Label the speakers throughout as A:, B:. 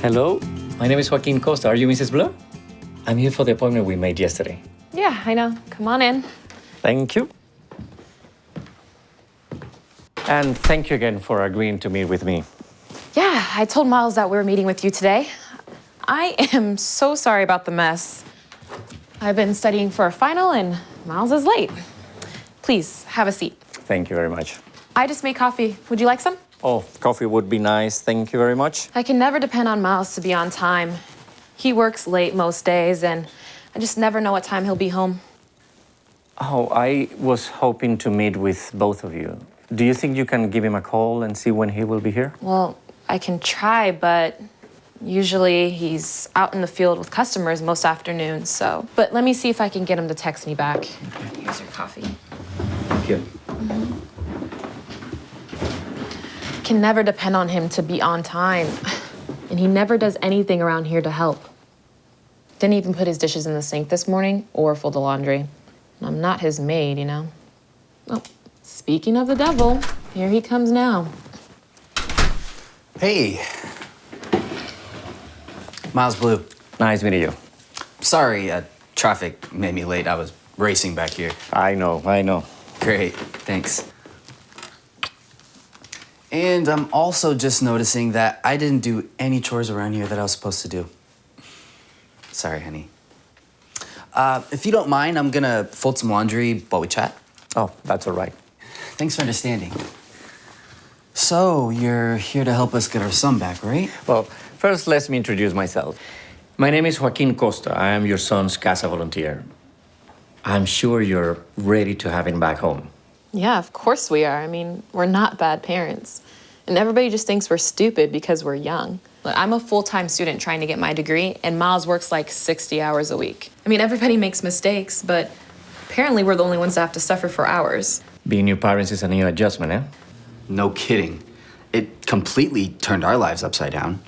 A: Hello, my name is Joaquin Costa. Are you Mrs. Blue? I'm here for the appointment we made yesterday.
B: Yeah, I know. Come on in.
A: Thank you. And thank you again for agreeing to meet with me.
B: Yeah, I told Miles that we were meeting with you today. I am so sorry about the mess. I've been studying for a final and Miles is late. Please, have a seat.
A: Thank you very much.
B: I just made coffee. Would you like some?
A: Oh, coffee would be nice. Thank you very much.
B: I can never depend on Miles to be on time. He works late most days and I just never know what time he'll be home.
A: Oh, I was hoping to meet with both of you. Do you think you can give him a call and see when he will be here?
B: Well, I can try, but usually he's out in the field with customers most afternoons, so. But let me see if I can get him to text me back. Here's your coffee.
A: Thank you.
B: Can never depend on him to be on time. And he never does anything around here to help. Didn't even put his dishes in the sink this morning or fold the laundry. I'm not his maid, you know. Oh, speaking of the devil, here he comes now.
C: Hey. Miles Blue.
A: Nice meeting you.
C: Sorry, traffic made me late. I was racing back here.
A: I know.
C: Great, thanks. And I'm also just noticing that I didn't do any chores around here that I was supposed to do. Sorry, honey. If you don't mind, I'm gonna fold some laundry while we chat.
A: Oh, that's all right.
C: Thanks for understanding. So, you're here to help us get our son back, right?
A: Well, first, let me introduce myself. My name is Joaquin Costa. I am your son's CASA volunteer. I'm sure you're ready to have him back home.
B: Yeah, of course we are. I mean, we're not bad parents. And everybody just thinks we're stupid because we're young. Look, I'm a full-time student trying to get my degree, and Miles works like 60 hours a week. I mean, everybody makes mistakes, but apparently we're the only ones that have to suffer for hours.
A: Being new parents is a new adjustment, eh?
C: No kidding. It completely turned our lives upside down.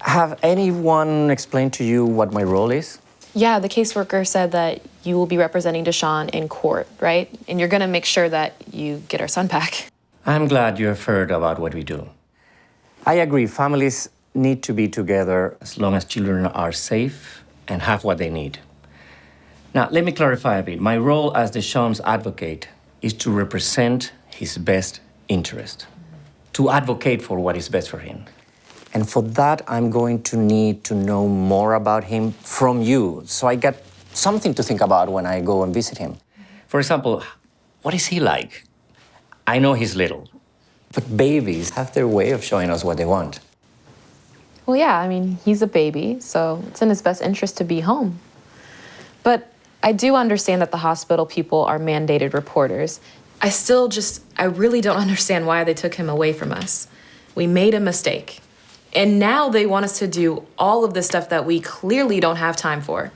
A: Have anyone explained to you what my role is?
B: Yeah, the caseworker said that you will be representing Deshawn in court, right? And you're gonna make sure that you get our son back.
A: I'm glad you have heard about what we do. I agree, families need to be together as long as children are safe and have what they need. Now, let me clarify a bit. My role as Deshawn's advocate is to represent his best interest, to advocate for what is best for him. And for that, I'm going to need to know more about him from you, so I get something to think about when I go and visit him. For example, what is he like? I know he's little, but babies have their way of showing us what they want.
B: Well, yeah, I mean, he's a baby, so it's in his best interest to be home. But I do understand that the hospital people are mandated reporters. I really don't understand why they took him away from us. We made a mistake. And now they want us to do all of the stuff that we clearly don't have time for.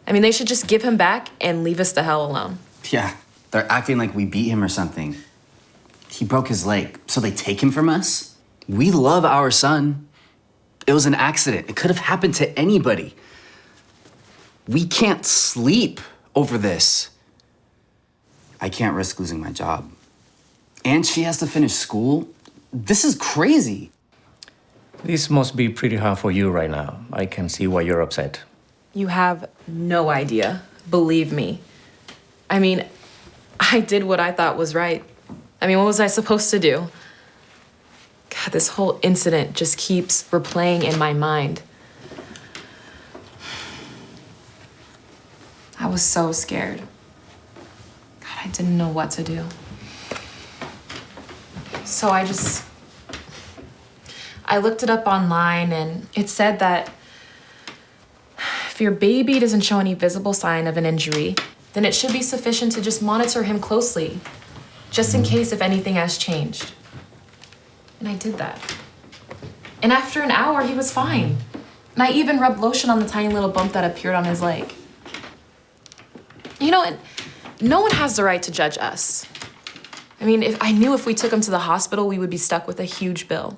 B: I mean, they should just give him back and leave us the hell alone.
C: Yeah, they're acting like we beat him or something. He broke his leg, so they take him from us? We love our son. It was an accident. It could have happened to anybody. We can't sleep over this. I can't risk losing my job. And she has to finish school. This is crazy.
A: This must be pretty hard for you right now. I can see why you're upset.
B: You have no idea, believe me. I mean, I did what I thought was right. I mean, what was I supposed to do? God, this whole incident just keeps replaying in my mind. I was so scared. God, I didn't know what to do. So I looked it up online and it said that if your baby doesn't show any visible sign of an injury, then it should be sufficient to just monitor him closely, just in case if anything has changed. And I did that. And after an hour, he was fine. And I even rubbed lotion on the tiny little bump that appeared on his leg. You know, and no one has the right to judge us. I mean, I knew if we took him to the hospital, we would be stuck with a huge bill.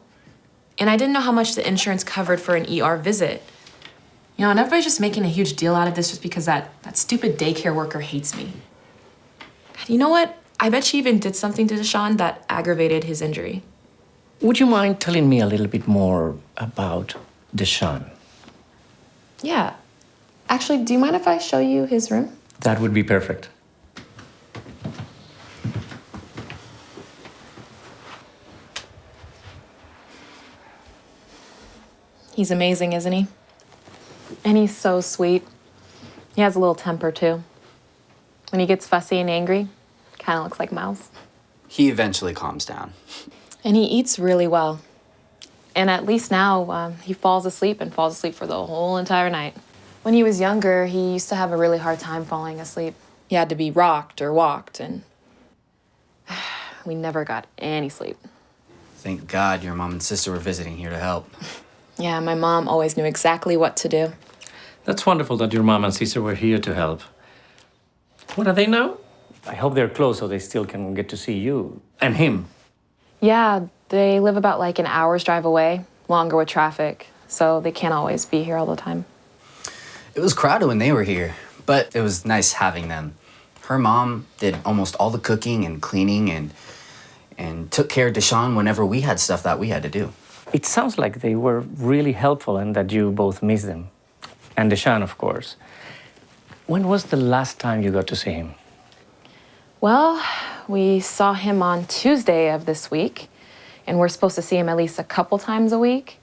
B: And I didn't know how much the insurance covered for an ER visit. You know, and everybody's just making a huge deal out of this just because that stupid daycare worker hates me. God, you know what? I bet she even did something to Deshawn that aggravated his injury.
A: Would you mind telling me a little bit more about Deshawn.
B: Yeah. Actually, do you mind if I show you his room?
A: That would be perfect.
B: He's amazing, isn't he? And he's so sweet. He has a little temper, too. When he gets fussy and angry, kind of looks like Miles.
C: He eventually calms down.
B: And he eats really well. And at least now, he falls asleep for the whole entire night. When he was younger, he used to have a really hard time falling asleep. He had to be rocked or walked, and we never got any sleep.
C: Thank God your mom and sister were visiting here to help.
B: Yeah, my mom always knew exactly what to do.
A: That's wonderful that your mom and sister were here to help. What are they now? I hope they're close so they still can get to see you and him.
B: Yeah, they live about like an hour's drive away, longer with traffic, so they can't always be here all the time.
C: It was crowded when they were here, but it was nice having them. Her mom did almost all the cooking and cleaning and took care of Deshawn whenever we had stuff that we had to do.
A: It sounds like they were really helpful and that you both miss them. And Deshawn, of course. When was the last time you got to see him?
B: Well, we saw him on Tuesday of this week, and we're supposed to see him at least a couple times a week.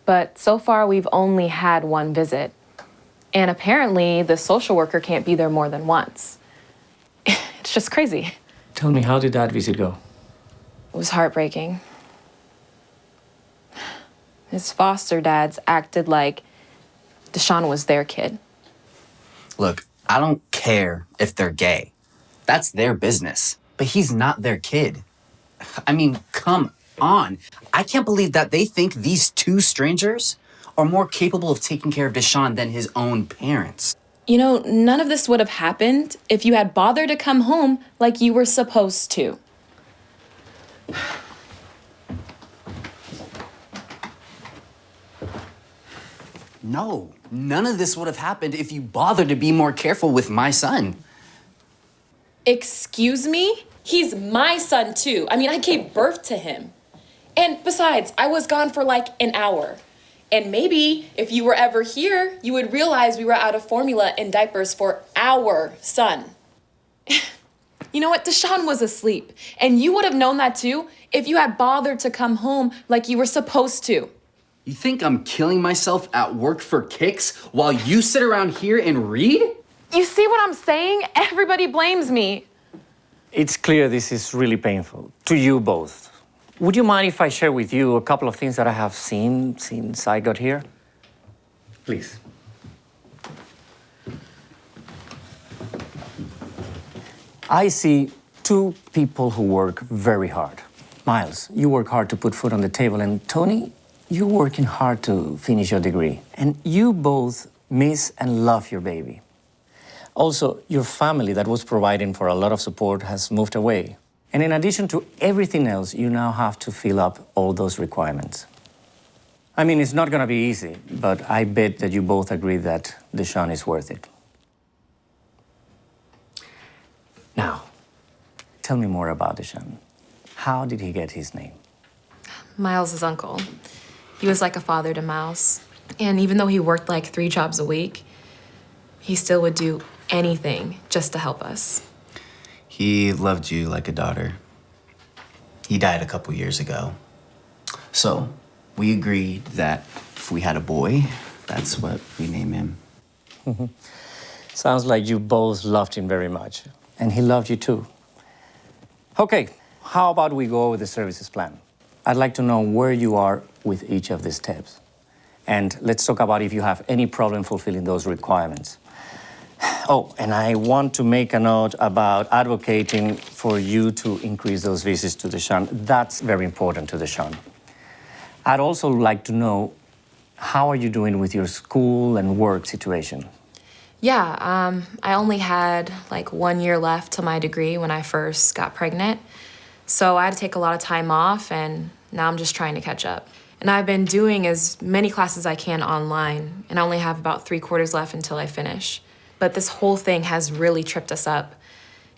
B: But so far, we've only had one visit. And apparently, the social worker can't be there more than once. It's just crazy.
A: Tell me, how did that visit go?
B: It was heartbreaking. His foster dads acted like Deshawn was their kid.
C: Look, I don't care if they're gay. That's their business. But he's not their kid. I mean, come on. I can't believe that they think these two strangers are more capable of taking care of Deshawn than his own parents.
B: You know, none of this would have happened if you had bothered to come home like you were supposed to.
C: No, none of this would have happened if you bothered to be more careful with my son.
B: Excuse me? He's my son too. I mean, I gave birth to him. And besides, I was gone for like an hour. And maybe if you were ever here, you would realize we were out of formula and diapers for our son. You know what? Deshawn was asleep. And you would have known that too if you had bothered to come home like you were supposed to.
C: You think I'm killing myself at work for kicks while you sit around here and read?
B: You see what I'm saying? Everybody blames me.
A: It's clear this is really painful to you both. Would you mind if I share with you a couple of things that I have seen since I got here? Please. I see two people who work very hard. Miles, you work hard to put food on the table, and Toni, you're working hard to finish your degree. And you both miss and love your baby. Also, your family that was providing for a lot of support has moved away. And in addition to everything else, you now have to fill up all those requirements. I mean, it's not gonna be easy, but I bet that you both agree that Deshawn is worth it. Now, tell me more about Deshawn. How did he get his name?
B: Miles' uncle. He was like a father to Miles. And even though he worked like 3 jobs a week, he still would do anything just to help us.
C: He loved you like a daughter. He died a couple years ago. So we agreed that if we had a boy, that's what we name him.
A: Sounds like you both loved him very much. And he loved you too. Okay, how about we go over the services plan? I'd like to know where you are with each of these steps. And let's talk about if you have any problem fulfilling those requirements. Oh, and I want to make a note about advocating for you to increase those visits to Deshawn. That's very important to Deshawn. I'd also like to know, how are you doing with your school and work situation?
B: Yeah, I only had like 1 year left to my degree when I first got pregnant. So I had to take a lot of time off, and now I'm just trying to catch up. And I've been doing as many classes as I can online, and I only have about 3/4 left until I finish. But this whole thing has really tripped us up,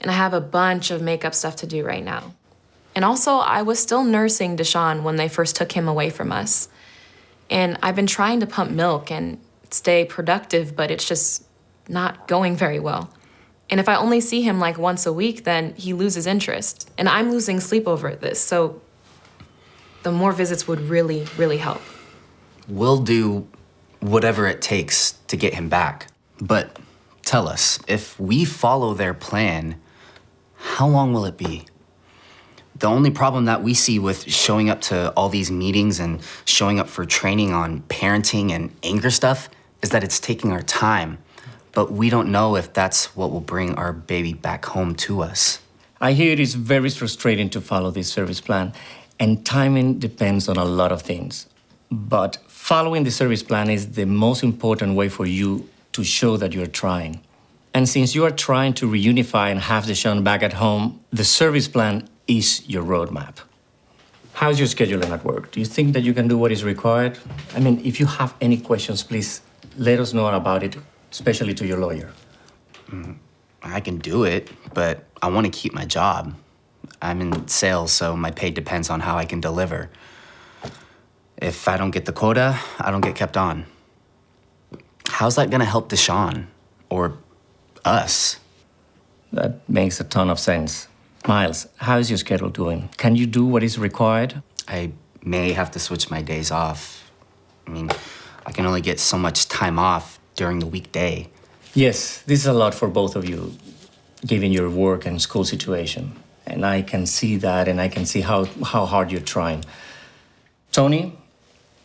B: and I have a bunch of makeup stuff to do right now. And also, I was still nursing Deshawn when they first took him away from us. And I've been trying to pump milk and stay productive, but it's just not going very well. And if I only see him like once a week, then he loses interest. And I'm losing sleep over this, so the more visits would really, really help.
C: We'll do whatever it takes to get him back. But tell us, if we follow their plan, how long will it be? The only problem that we see with showing up to all these meetings and showing up for training on parenting and anger stuff is that it's taking our time. But we don't know if that's what will bring our baby back home to us.
A: I hear it is very frustrating to follow this service plan, and timing depends on a lot of things. But following the service plan is the most important way for you to show that you're trying. And since you are trying to reunify and have Deshawn back at home, the service plan is your roadmap. How's your scheduling at work? Do you think that you can do what is required? I mean, if you have any questions, please let us know about it, especially to your lawyer.
C: I can do it, but I want to keep my job. I'm in sales, so my pay depends on how I can deliver. If I don't get the quota, I don't get kept on. How's that gonna help Deshawn? Or us?
A: That makes a ton of sense. Miles, how is your schedule doing? Can you do what is required?
C: I may have to switch my days off. I mean, I can only get so much time off during the weekday.
A: Yes, this is a lot for both of you, given your work and school situation. And I can see that, and I can see how hard you're trying. Toni,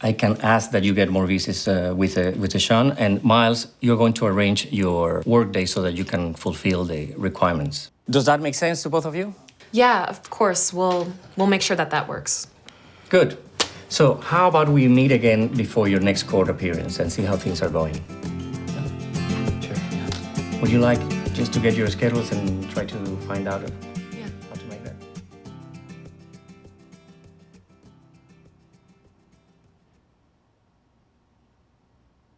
A: I can ask that you get more visits with Deshawn. And Miles, you're going to arrange your work day so that you can fulfill the requirements. Does that make sense to both of you?
B: Yeah, of course. We'll make sure that works.
A: Good. So how about we meet again before your next court appearance and see how things are going?
C: Sure.
A: Would you like just to get your schedules and try to find out